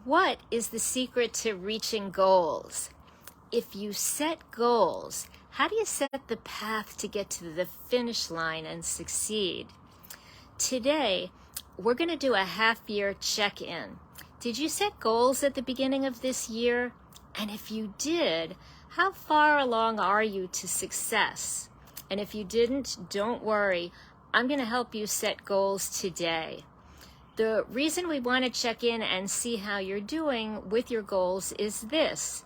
What is the secret to reaching goals? If you set goals, how do you set the path to get to the finish line and succeed? Today, we're going to do a half-year check-in. Did you set goals at the beginning of this year? And if you did, how far along are you to success? And if you didn't, don't worry. I'm going to help you set goals today. The reason we want to check in and see how you're doing with your goals is this.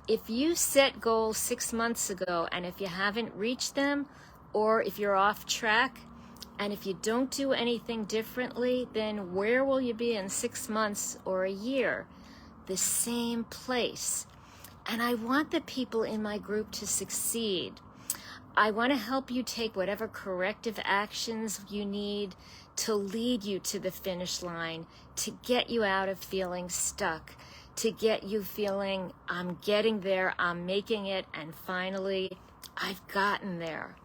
If you set goals 6 months ago and if you haven't reached them, or if you're off track, and if you don't do anything differently, then where will you be in 6 months or a year? The same place. And I want the people in my group to succeed. I want to help you take whatever corrective actions you need to lead you to the finish line, to get you out of feeling stuck, to get you feeling, I'm getting there, I'm making it, and finally, I've gotten there.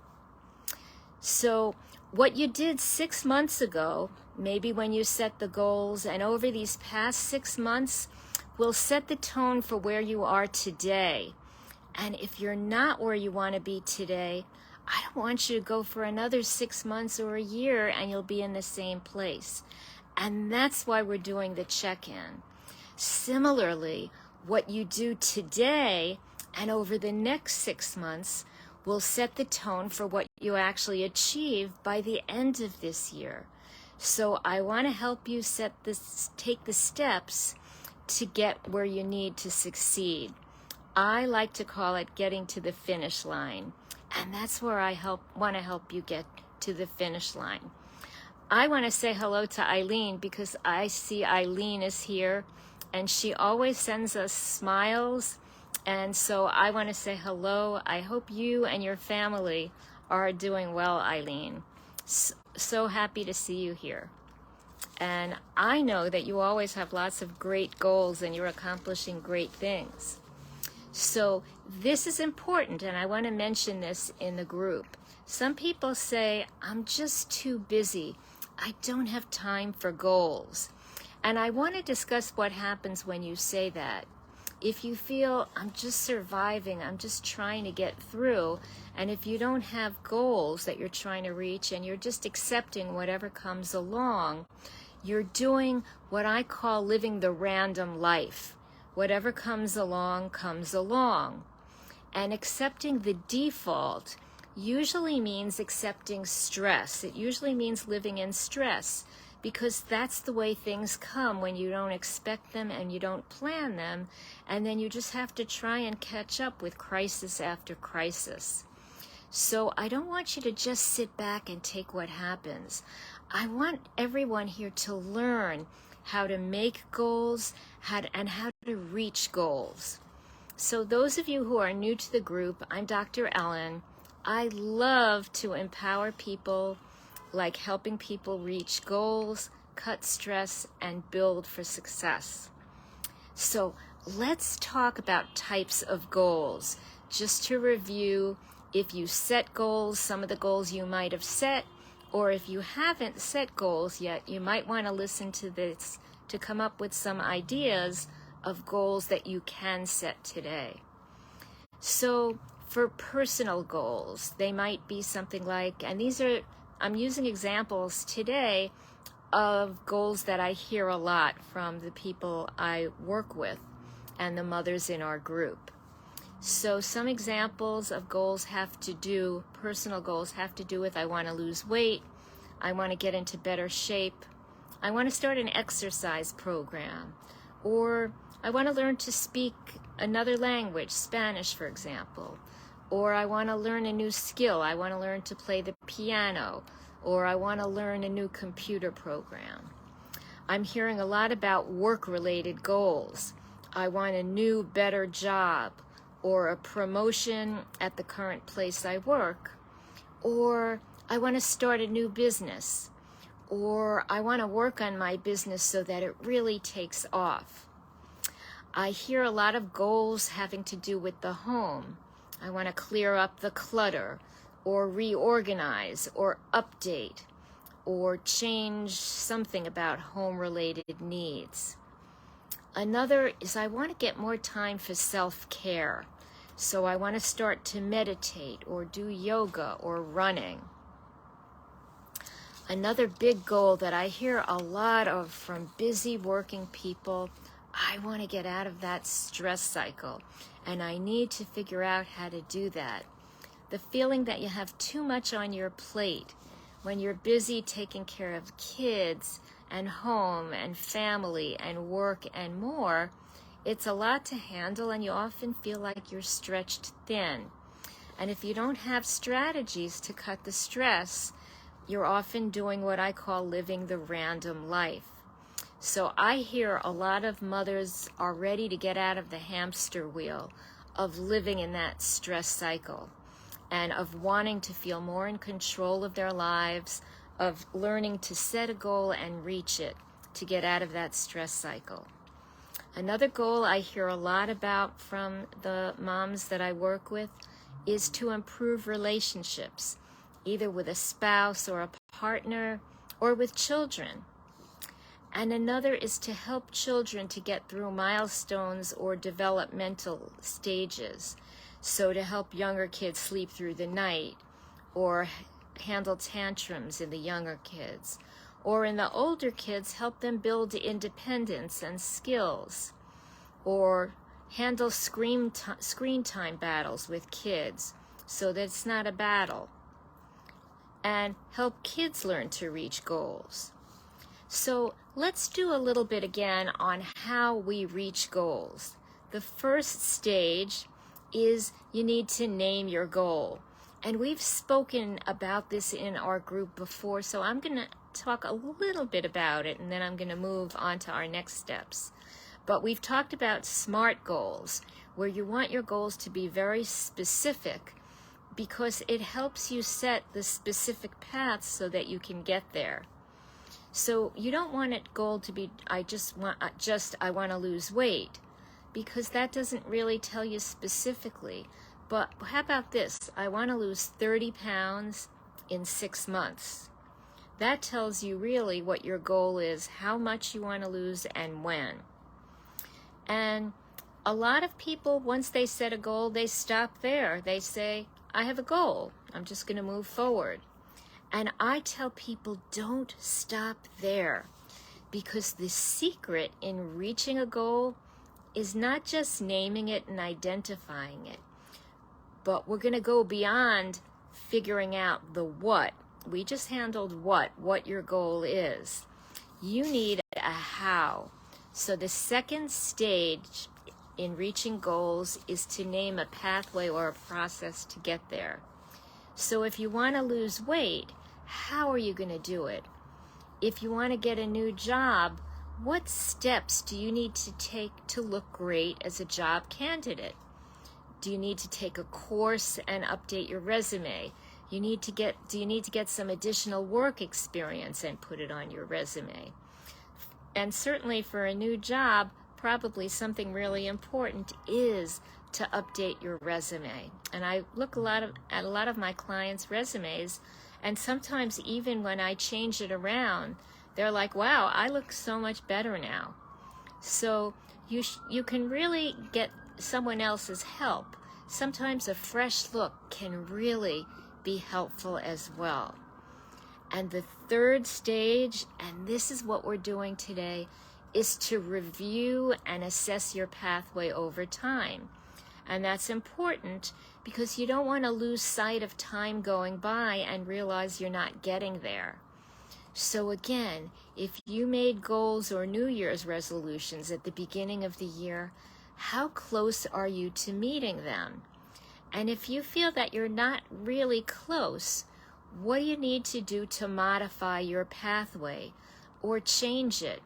So what you did 6 months ago, maybe when you set the goals, and over these past 6 months, will set the tone for where you are today. And if you're not where you want to be today, I don't want you to go for another 6 months or a year and you'll be in the same place. And that's why we're doing the check-in. Similarly, what you do today and over the next 6 months will set the tone for what you actually achieve by the end of this year. So I want to help you take the steps to get where you need to succeed. I like to call it getting to the finish line. And that's where I want to help you get to the finish line. I want to say hello to Eileen because I see Eileen is here and she always sends us smiles. And so I want to say hello. I hope you and your family are doing well, Eileen. So happy to see you here. And I know that you always have lots of great goals and you're accomplishing great things. So this is important, and I want to mention this in the group. Some people say, I'm just too busy. I don't have time for goals. And I want to discuss what happens when you say that. If you feel, I'm just surviving, I'm just trying to get through, and if you don't have goals that you're trying to reach and you're just accepting whatever comes along, you're doing what I call living the random life. Whatever comes along, comes along. And accepting the default usually means accepting stress. It usually means living in stress because that's the way things come when you don't expect them and you don't plan them, and then you just have to try and catch up with crisis after crisis. So I don't want you to just sit back and take what happens. I want everyone here to learn how to make goals, and how to reach goals. So those of you who are new to the group, I'm Dr. Ellen. I love to empower people, like helping people reach goals, cut stress, and build for success. So let's talk about types of goals. Just to review, if you set goals, some of the goals you might have set, or if you haven't set goals yet, you might want to listen to this to come up with some ideas of goals that you can set today. So for personal goals, they might be something like, and I'm using examples today of goals that I hear a lot from the people I work with and the mothers in our group. So some examples of goals personal goals have to do with, I want to lose weight, I want to get into better shape, I want to start an exercise program, or I want to learn to speak another language, Spanish for example, or I want to learn a new skill, I want to learn to play the piano, or I want to learn a new computer program. I'm hearing a lot about work-related goals. I want a new, better job, or a promotion at the current place I work, or I want to start a new business, or I want to work on my business so that it really takes off. I hear a lot of goals having to do with the home. I want to clear up the clutter, or reorganize, or update, or change something about home-related needs. Another is I want to get more time for self-care. So I want to start to meditate or do yoga or running. Another big goal that I hear a lot of from busy working people, I want to get out of that stress cycle, and I need to figure out how to do that. The feeling that you have too much on your plate when you're busy taking care of kids and home and family and work and more, it's a lot to handle, and you often feel like you're stretched thin. And if you don't have strategies to cut the stress, you're often doing what I call living the random life. So I hear a lot of mothers are ready to get out of the hamster wheel of living in that stress cycle and of wanting to feel more in control of their lives, of learning to set a goal and reach it to get out of that stress cycle. Another goal I hear a lot about from the moms that I work with is to improve relationships, either with a spouse or a partner or with children. And another is to help children to get through milestones or developmental stages. So to help younger kids sleep through the night, or handle tantrums in the younger kids, or in the older kids, help them build independence and skills, or handle screen time battles with kids so that it's not a battle, and help kids learn to reach goals. So let's do a little bit again on how we reach goals. The first stage is you need to name your goal. And we've spoken about this in our group before, so I'm going to talk a little bit about it, and then I'm going to move on to our next steps. But we've talked about SMART goals, where you want your goals to be very specific because it helps you set the specific paths so that you can get there. So you don't want a goal to be, I want to lose weight, because that doesn't really tell you specifically. But how about this? I want to lose 30 pounds in 6 months. That tells you really what your goal is, how much you want to lose, and when. And a lot of people, once they set a goal, they stop there. They say, I have a goal. I'm just going to move forward. And I tell people, don't stop there, because the secret in reaching a goal is not just naming it and identifying it, but we're going to go beyond figuring out the what. We just handled what your goal is. You need a how. So the second stage in reaching goals is to name a pathway or a process to get there. So if you want to lose weight, how are you going to do it? If you want to get a new job, what steps do you need to take to look great as a job candidate? Do you need to take a course and update your resume? Do you need to get some additional work experience and put it on your resume? And certainly for a new job, probably something really important is to update your resume. And I look at a lot of my clients' resumes, and sometimes even when I change it around, they're like, wow, I look so much better now. So you can really get someone else's help. Sometimes a fresh look can really be helpful as well. And the third stage, and this is what we're doing today, is to review and assess your pathway over time. And that's important because you don't want to lose sight of time going by and realize you're not getting there. So again, if you made goals or New Year's resolutions at the beginning of the year, how close are you to meeting them? And if you feel that you're not really close, what do you need to do to modify your pathway or change it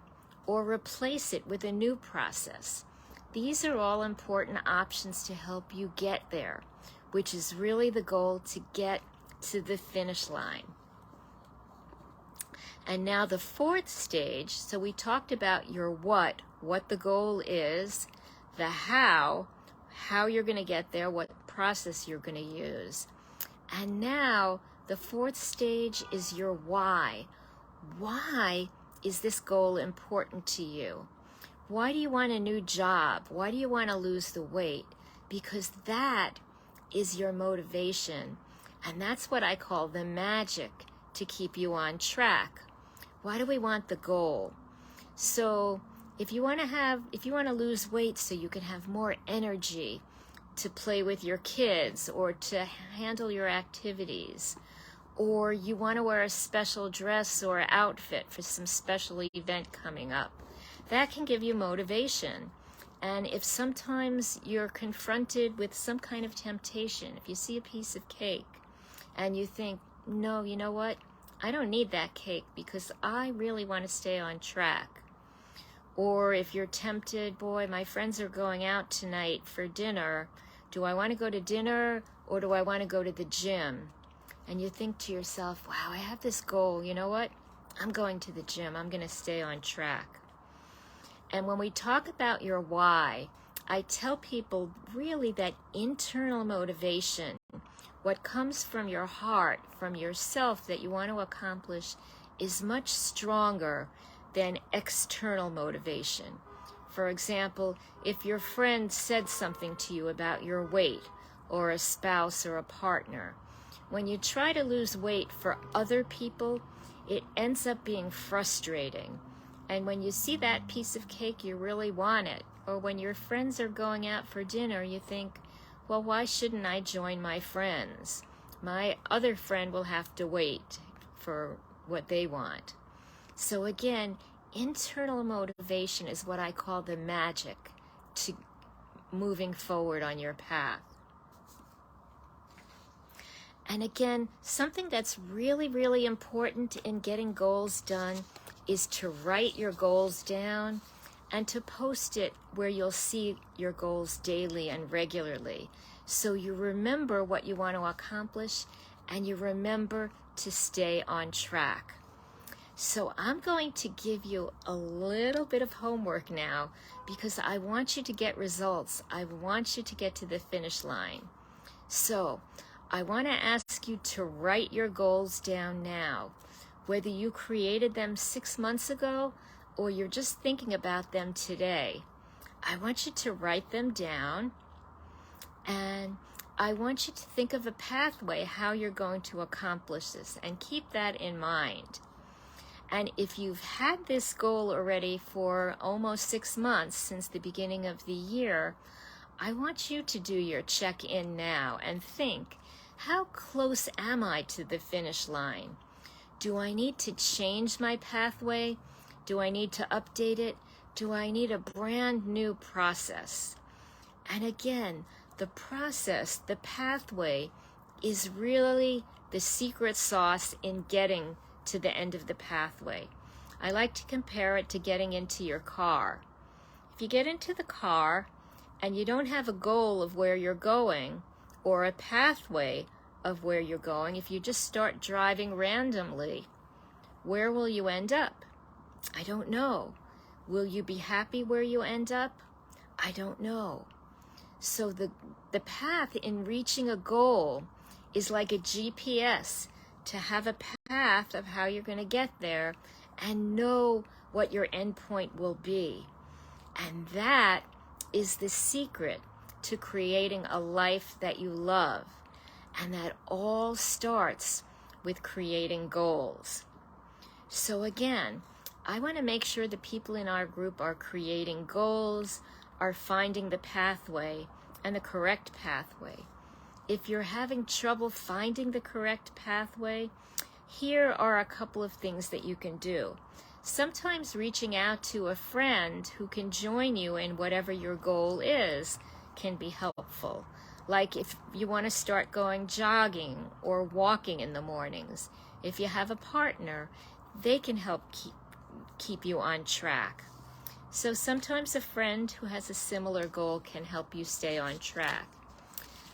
or replace it with a new process? These are all important options to help you get there, which is really the goal, to get to the finish line. And now the fourth stage, so we talked about your what the goal is, the how you're going to get there, what process you're going to use. And now the fourth stage is your why. Why is this goal important to you? Why do you want a new job? Why do you want to lose the weight? Because that is your motivation. And that's what I call the magic to keep you on track. Why do we want the goal? So if you want to lose weight so you can have more energy to play with your kids or to handle your activities, or you want to wear a special dress or outfit for some special event coming up, that can give you motivation. And if sometimes you're confronted with some kind of temptation, if you see a piece of cake and you think, no, you know what? I don't need that cake because I really want to stay on track. Or if you're tempted, boy, my friends are going out tonight for dinner. Do I want to go to dinner or do I want to go to the gym? And you think to yourself, wow, I have this goal. You know what? I'm going to the gym. I'm going to stay on track. And when we talk about your why, I tell people really that internal motivation, what comes from your heart, from yourself that you want to accomplish, is much stronger than external motivation. For example, if your friend said something to you about your weight, or a spouse or a partner, when you try to lose weight for other people, it ends up being frustrating. And when you see that piece of cake, you really want it. Or when your friends are going out for dinner, you think, well, why shouldn't I join my friends? My other friend will have to wait for what they want. So again, internal motivation is what I call the magic to moving forward on your path. And again, something that's really, really important in getting goals done is to write your goals down and to post it where you'll see your goals daily and regularly. So you remember what you want to accomplish and you remember to stay on track. So I'm going to give you a little bit of homework now because I want you to get results. I want you to get to the finish line. So I want to ask you to write your goals down now, whether you created them 6 months ago or you're just thinking about them today. I want you to write them down, and I want you to think of a pathway how you're going to accomplish this, and keep that in mind. And if you've had this goal already for almost 6 months since the beginning of the year, I want you to do your check-in now and think, how close am I to the finish line? Do I need to change my pathway? Do I need to update it? Do I need a brand new process? And again, the process, the pathway, is really the secret sauce in getting to the end of the pathway. I like to compare it to getting into your car. If you get into the car and you don't have a goal of where you're going or a pathway of where you're going, if you just start driving randomly, where will you end up? I don't know. Will you be happy where you end up? I don't know. So the path in reaching a goal is like a GPS, to have a path of how you're going to get there and know what your end point will be. And that is the secret to creating a life that you love. And that all starts with creating goals. So again, I want to make sure the people in our group are creating goals, are finding the pathway and the correct pathway. If you're having trouble finding the correct pathway, here are a couple of things that you can do. Sometimes reaching out to a friend who can join you in whatever your goal is can be helpful. Like if you want to start going jogging or walking in the mornings, if you have a partner, they can help keep you on track. So sometimes a friend who has a similar goal can help you stay on track.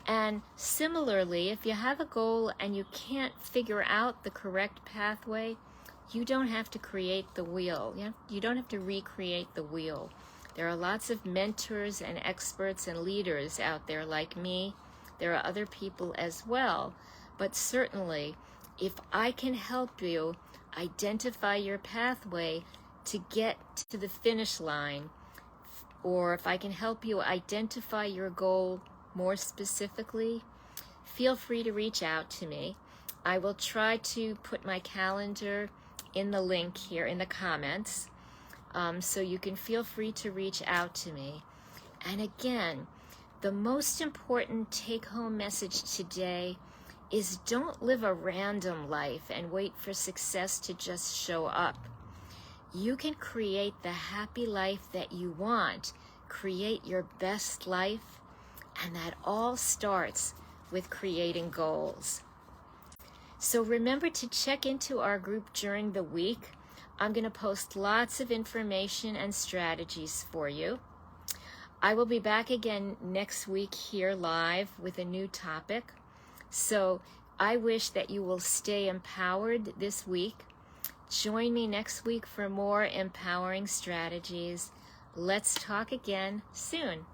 And similarly, if you have a goal and you can't figure out the correct pathway, you don't have to create the wheel. You don't have to recreate the wheel. There are lots of mentors and experts and leaders out there like me. There are other people as well. But certainly, if I can help you identify your pathway to get to the finish line, or if I can help you identify your goal more specifically, feel free to reach out to me. I will try to put my calendar in the link here in the comments, so you can feel free to reach out to me. And again, the most important take-home message today is don't live a random life and wait for success to just show up. You can create the happy life that you want, create your best life, and that all starts with creating goals. So remember to check into our group during the week. I'm going to post lots of information and strategies for you. I will be back again next week here live with a new topic. So I wish that you will stay empowered this week. Join me next week for more empowering strategies. Let's talk again soon.